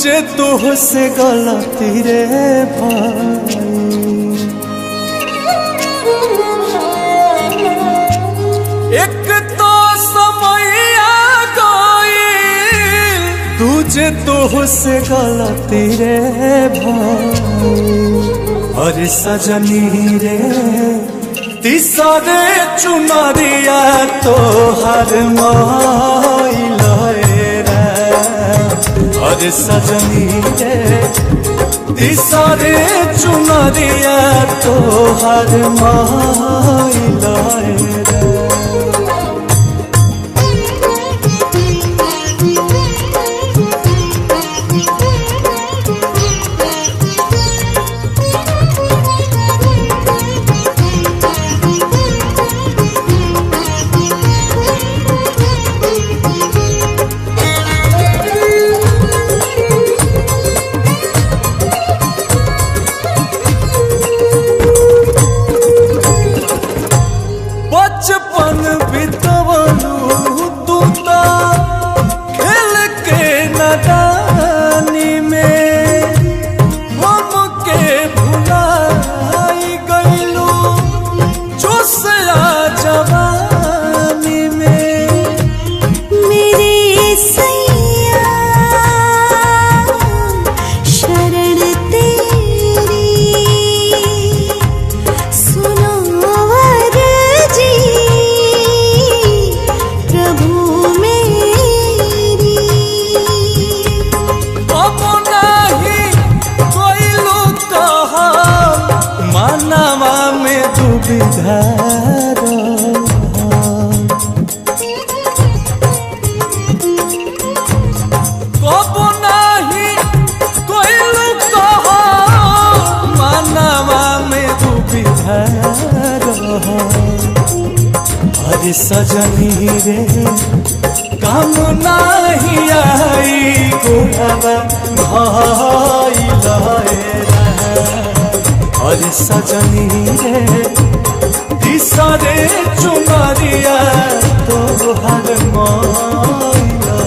तुझे तुझसे गलती रे भाई। एक तो समय आ गई तुझे तुझसे गलती रे भाई। और सजनी रे तीसरे चुनरिया तो हर माइला और सजनी रे तीसरे चुनरिया तो हर माइला बचपन बितवलू तू तो खेल के नदानी में हमके भुलाई गईलू जोशला जवानी में। मेरे सैया शरण तेरी सुनो कब नहीं कोइलू कहा मानवा में दुविधा अरे सजनी रे काम नहीं आई गुणवा भाई अरे सजनी रे तीसरे चुनरिया तो हर माइला।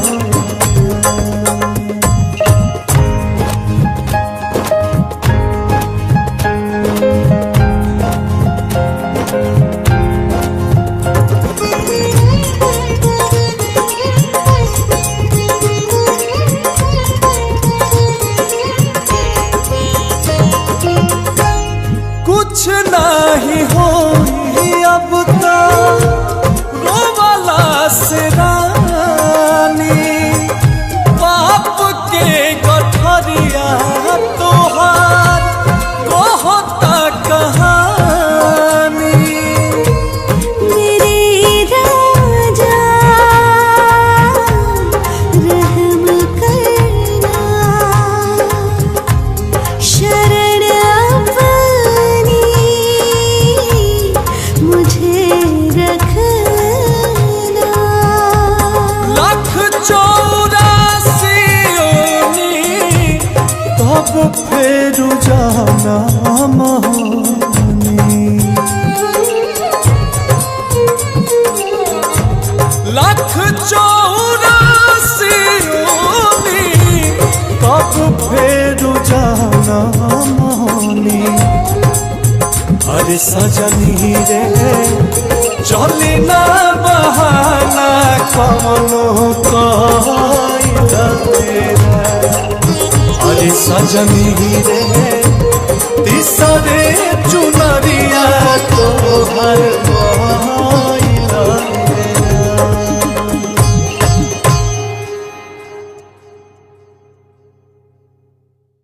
कुछ नहीं हो अब तो रोवाला से रानी बाप के गठरिया तोहार कहता कहानी। मेरे राजा रहम करना शरण अपनी मुझे रखना। लाख 84 तब फिर जाना महानी। लाख 84 तब फिर जाना महानी। अरे सजनी रे चली ना बहाना कमनो अरे सजनी रे तीसरे चुनरिया तो हर